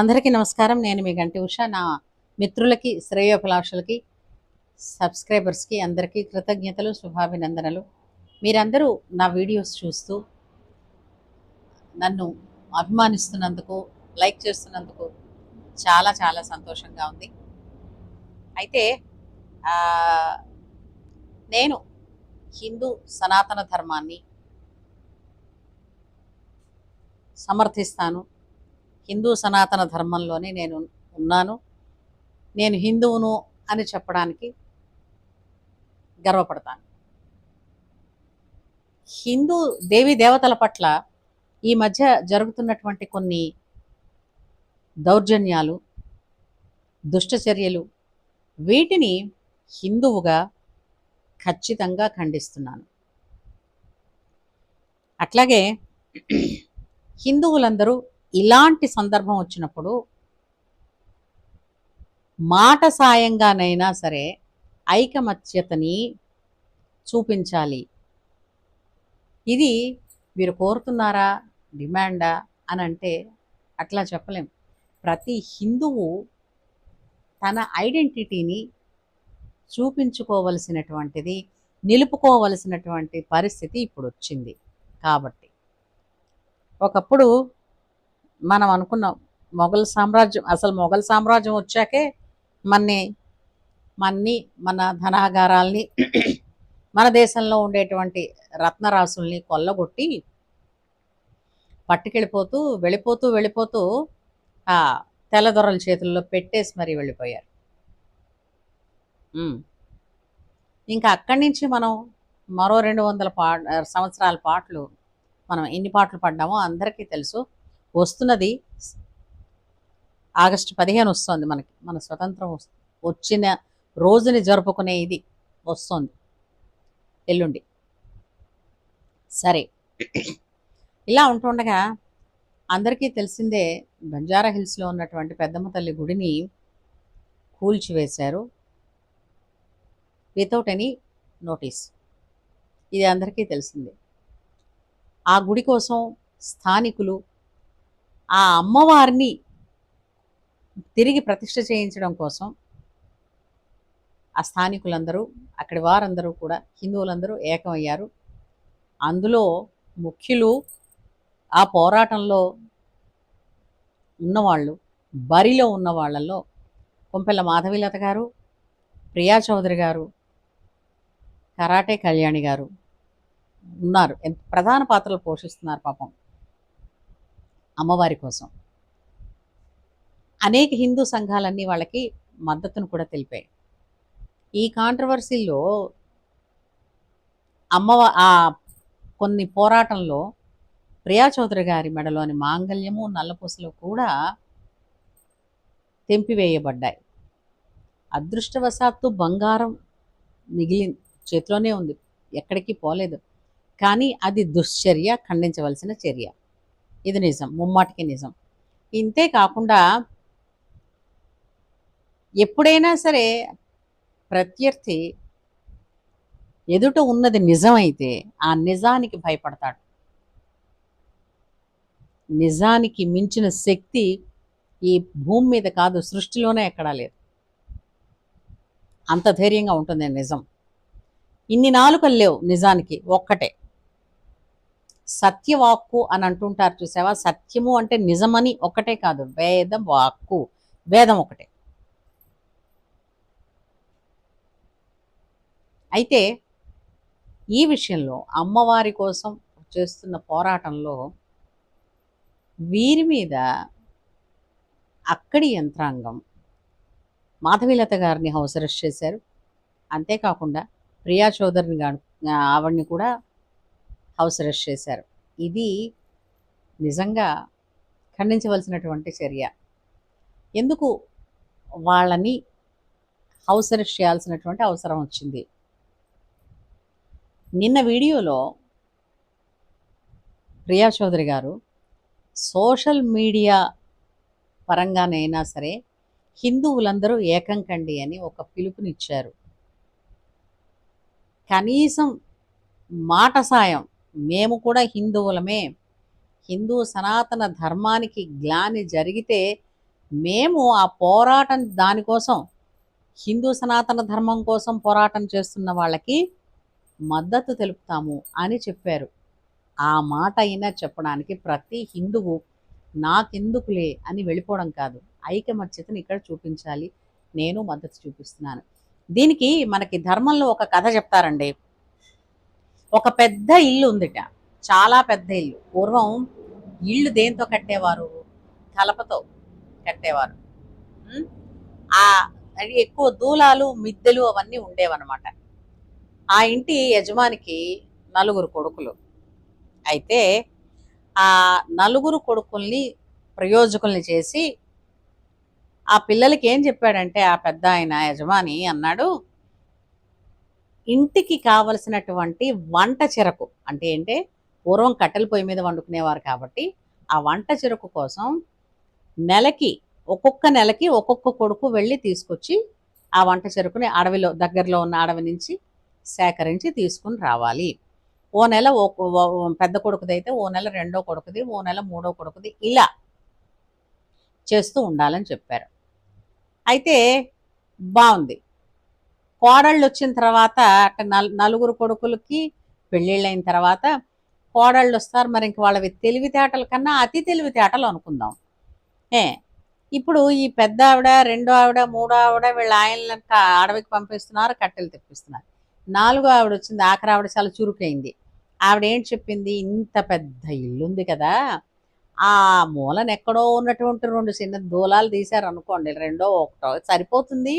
అందరికీ నమస్కారం. నేను మీ గంటి ఉష. నా మిత్రులకి, శ్రేయోభిలాషులకి, సబ్స్క్రైబర్స్కి అందరికీ కృతజ్ఞతలు, శుభాభినందనలు. మీరందరూ నా వీడియోస్ చూస్తూ నన్ను అభిమానిస్తున్నందుకు, లైక్ చేస్తున్నందుకు చాలా చాలా సంతోషంగా ఉంది. అయితే నేను హిందూ సనాతన ధర్మాన్ని సమర్థిస్తాను. హిందూ సనాతన ధర్మంలోనే నేను ఉన్నాను. నేను హిందువును అని చెప్పడానికి గర్వపడతాను. హిందూ దేవీ దేవతల పట్ల ఈ మధ్య జరుగుతున్నటువంటి కొన్ని దౌర్జన్యాలు, దుష్టచర్యలు, వీటిని హిందువుగా ఖచ్చితంగా ఖండిస్తున్నాను. అట్లాగే హిందువులందరూ ఇలాంటి సందర్భం వచ్చినప్పుడు మాట సాయంగానైనా సరే ఐకమత్యతని చూపించాలి. ఇది మీరు కోరుతున్నారా, డిమాండా అని అంటే అట్లా చెప్పలేం. ప్రతి హిందువు తన ఐడెంటిటీని చూపించుకోవలసినటువంటిది, నిలుపుకోవలసినటువంటి పరిస్థితి ఇప్పుడు వచ్చింది. కాబట్టి ఒకప్పుడు మనం అనుకున్నాం మొఘల్ సామ్రాజ్యం, అసలు మొఘల్ సామ్రాజ్యం వచ్చాకే మన ధనాగారాల్ని మన దేశంలో ఉండేటువంటి రత్నరాసుల్ని కొల్లగొట్టి పట్టుకెళ్ళిపోతూ వెళ్ళిపోతూ ఆ తెల్లదొరల చేతుల్లో పెట్టేసి మరీ వెళ్ళిపోయారు. ఇంకా అక్కడి నుంచి మనం మరో 200 సంవత్సరాల పాటలు మనం ఎన్ని పాటలు పడ్డామో అందరికీ తెలుసు. వస్తున్నది ఆగస్టు 15 వస్తుంది. మన స్వతంత్రం వచ్చిన రోజుని జరుపుకునే ఇది వస్తుంది ఎల్లుండి. సరే, ఇలా ఉంటుండగా అందరికీ తెలిసిందే, బంజారా హిల్స్లో ఉన్నటువంటి పెద్దమ్మ తల్లి గుడిని కూల్చివేశారు వితౌట్ ఎనీ నోటీస్. ఇది అందరికీ తెలిసిందే. ఆ గుడి కోసం స్థానికులు ఆ అమ్మవారిని తిరిగి ప్రతిష్ఠ చేయించడం కోసం ఆ స్థానికులందరూ, అక్కడి వారందరూ కూడా, హిందువులందరూ ఏకమయ్యారు. అందులో ముఖ్యులు, ఆ పోరాటంలో ఉన్నవాళ్ళు, బరిలో ఉన్న వాళ్ళల్లో కొంపెల్ల మాధవీలత గారు, ప్రియా చౌదరి గారు, కరాటే కళ్యాణి గారు ఉన్నారు. ప్రధాన పాత్రలు పోషిస్తున్నారు పాపం అమ్మవారి కోసం. అనేక హిందూ సంఘాలన్నీ వాళ్ళకి మద్దతును కూడా తెలిపాయి. ఈ కాంట్రవర్సీలో ఆ కొన్ని పోరాటంలో ప్రియా చౌదరి గారి మెడలోని మాంగళ్యము, నల్లపూసలు కూడా తెంపివేయబడ్డాయి. అదృష్టవశాత్తు బంగారం మిగిలింది, చేతిలోనే ఉంది, ఎక్కడికి పోలేదు. కానీ అది దుశ్చర్య, ఖండించవలసిన చర్య. ఇది నిజం, ముమ్మాటికి నిజం. ఇంతే కాకుండా ఎప్పుడైనా సరే ప్రత్యర్థి ఎదుట ఉన్నది నిజమైతే ఆ నిజానికి భయపడతాడు. నిజానికి మించిన శక్తి ఈ భూమి మీద కాదు, సృష్టిలోనే ఎక్కడా లేదు. అంత ధైర్యంగా ఉంటుంది నిజం. ఇన్ని నాలుకలు లేవు నిజానికి, ఒక్కటే సత్యవాక్కు అని అంటుంటారు చూసావా. సత్యము అంటే నిజమని ఒక్కటే కాదు, వేదం వాక్కు, వేదం ఒకటే. అయితే ఈ విషయంలో అమ్మవారి కోసం చేస్తున్న పోరాటంలో వీరి మీద అక్కడి యంత్రాంగం మాధవీలత గారిని హౌస్ అరెస్ట్ చేశారు. అంతేకాకుండా ప్రియా చౌదరిని ఆవిడ్ని కూడా హౌస్ అరెస్ట్ చేశారు. ఇది నిజంగా ఖండించవలసినటువంటి చర్య. ఎందుకు వాళ్ళని హౌస్ అరెస్ట్ చేయాల్సినటువంటి అవసరం వచ్చింది? నిన్న వీడియోలో ప్రియా చౌదరి గారు సోషల్ మీడియా పరంగానైనా సరే హిందువులందరూ ఏకం కండి అని ఒక పిలుపునిచ్చారు. కనీసం మాట సాయం, మేము కూడా హిందువులమే, హిందూ సనాతన ధర్మానికి గ్లాని జరిగితే మేము ఆ పోరాటం దానికోసం హిందూ సనాతన ధర్మం కోసం పోరాటం చేస్తున్న వాళ్ళకి మద్దతు తెలుపుతాము అని చెప్పారు. ఆ మాట అయినా చెప్పడానికి ప్రతి హిందువు నాకెందుకులే అని వెళ్ళిపోవడం కాదు, ఐకమత్యతను ఇక్కడ చూపించాలి. నేను మద్దతు చూపిస్తున్నాను. దీనికి మనకి ధర్మంలో ఒక కథ చెప్తారండి. ఒక పెద్ద ఇల్లు ఉందిట, చాలా పెద్ద ఇల్లు. పూర్వం ఇళ్ళు దేంతో కట్టేవారు? కలపతో కట్టేవారు. ఉమ్, ఆ అది ఎక్కువ దూలాలు మిద్దెలు అవన్నీ ఉండేవన్నమాట. ఆ ఇంటి యజమానికి నలుగురు కొడుకులు. అయితే ఆ నలుగురు కొడుకుల్ని ప్రయోజకుల్ని చేసి ఆ పిల్లలకి ఏం చెప్పాడంటే, ఆ పెద్ద ఆయన యజమాని అన్నాడు, ఇంటికి కావలసినటువంటి వంట చెరకు అంటే పూర్వం కట్టెల పొయ్యి మీద వండుకునేవారు కాబట్టి ఆ వంట చెరకు కోసం నెలకి ఒక్కొక్క నెలకి ఒక్కొక్క కొడుకు వెళ్ళి తీసుకొచ్చి ఆ వంట చెరుకుని అడవిలో దగ్గరలో ఉన్న అడవి నుంచి సేకరించి తీసుకుని రావాలి. ఓ నెల పెద్ద కొడుకుది అయితే ఓ నెల రెండో కొడుకుది, ఓ నెల మూడో కొడుకుది, ఇలా చేస్తూ ఉండాలని చెప్పారు. అయితే బాగుంది. కోడళ్ళు వచ్చిన తర్వాత నలుగురు కొడుకులకి పెళ్ళిళ్ళైన తర్వాత కోడళ్ళు వస్తారు. మరి ఇంక వాళ్ళవి తెలివితేటల కన్నా అతి తెలివితేటలు అనుకుందాం. ఇప్పుడు ఈ పెద్ద ఆవిడ, రెండో ఆవిడ, మూడో ఆవిడ వీళ్ళ ఆయనలను అడవికి పంపిస్తున్నారు, కట్టెలు తెప్పిస్తున్నారు. నాలుగో ఆవిడ వచ్చింది, ఆఖరి ఆవిడ చాలా చురుకైంది. ఆవిడ ఏంటి చెప్పింది, ఇంత పెద్ద ఇల్లు ఉంది కదా, ఆ మూలన ఎక్కడో ఉన్నటువంటి 2 చిన్న దూలాలు తీశారు అనుకోండి, రెండో ఒకటో సరిపోతుంది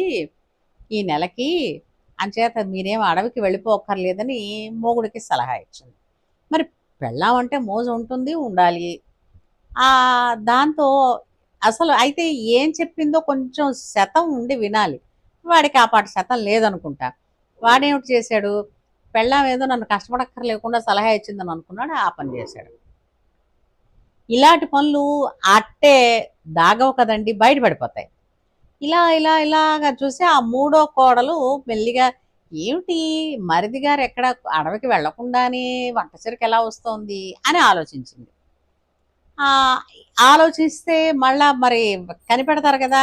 ఈ నెలకి, అంచేత మీరేం అడవికి వెళ్ళిపోక్కర్లేదని మొగుడికి సలహా ఇచ్చింది. మరి పెళ్ళాం అంటే మోజు ఉంటుంది, ఉండాలి. దాంతో అసలు అయితే ఏం చెప్పిందో కొంచెం శతం ఉండి వినాలి. వాడికి ఆ పాటి శతం లేదనుకుంటా. వాడేమిటి చేశాడు, పెళ్ళాం ఏదో నన్ను కష్టపడక్కర్లేకుండా సలహా ఇచ్చిందని అనుకున్నాడు, ఆ పని చేశాడు. ఇలాంటి పనులు అట్టే దాగవు కదండి, బయటపడిపోతాయి. ఇలా ఇలా ఇలాగా చూసి ఆ మూడో కోడలు మెల్లిగా, ఏమిటి మరిది గారు ఎక్కడ అడవికి వెళ్లకుండానే వంట చెరుకు ఎలా వస్తోంది అని ఆలోచించింది. ఆలోచిస్తే మళ్ళా మరి కనిపెడతారు కదా,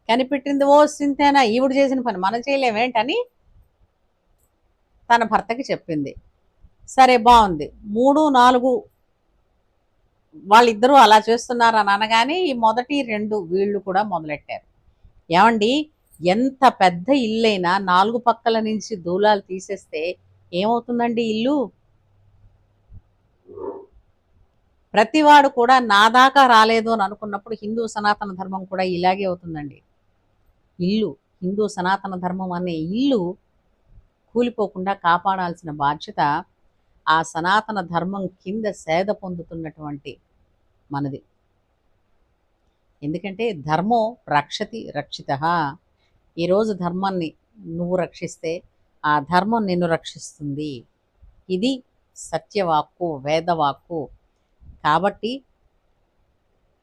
కనిపెట్టింది ఓ సింతేనా, ఈవిడ చేసిన పని మనం చేయలేమేంటని తన భర్తకి చెప్పింది. సరే బాగుంది, 3, 4 వాళ్ళిద్దరూ అలా చేస్తున్నారు అని అనగానే ఈ మొదటి 2 వీళ్ళు కూడా మొదలెట్టారు. ఏమండి, ఎంత పెద్ద ఇల్లైనా 4 పక్కల నుంచి దూలాలు తీసేస్తే ఏమవుతుందండి ఇల్లు? ప్రతివాడు కూడా నా దాకా రాలేదు అని అనుకున్నప్పుడు హిందూ సనాతన ధర్మం కూడా ఇలాగే అవుతుందండి. ఇల్లు, హిందూ సనాతన ధర్మం అనే ఇల్లు కూలిపోకుండా కాపాడాల్సిన బాధ్యత ఆ సనాతన ధర్మం కింద సేద పొందుతున్నటువంటి మనది. ఎందుకంటే ధర్మో రక్షతి రక్షిత. ఈరోజు ధర్మాన్ని నువ్వు రక్షిస్తే ఆ ధర్మం నిన్ను రక్షిస్తుంది. ఇది సత్యవాక్కు, వేదవాక్కు. కాబట్టి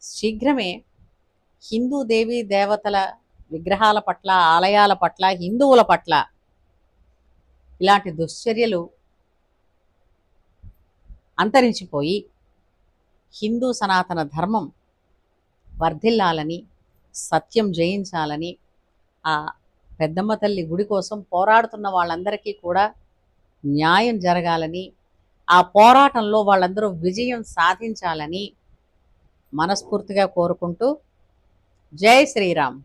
శీఘ్రమే హిందూ దేవీ దేవతల విగ్రహాల పట్ల, ఆలయాల పట్ల, హిందువుల పట్ల ఇలాంటి దుశ్చర్యలు అంతరించిపోయి హిందూ సనాతన ధర్మం వర్ధిల్లాలని, సత్యం జయించాలని, ఆ పెద్దమ్మ తల్లి గుడి కోసం పోరాడుతున్న వాళ్ళందరికీ కూడా న్యాయం జరగాలని, ఆ పోరాటంలో వాళ్ళందరూ విజయం సాధించాలని మనస్ఫూర్తిగా కోరుకుంటూ, జై శ్రీరామ్.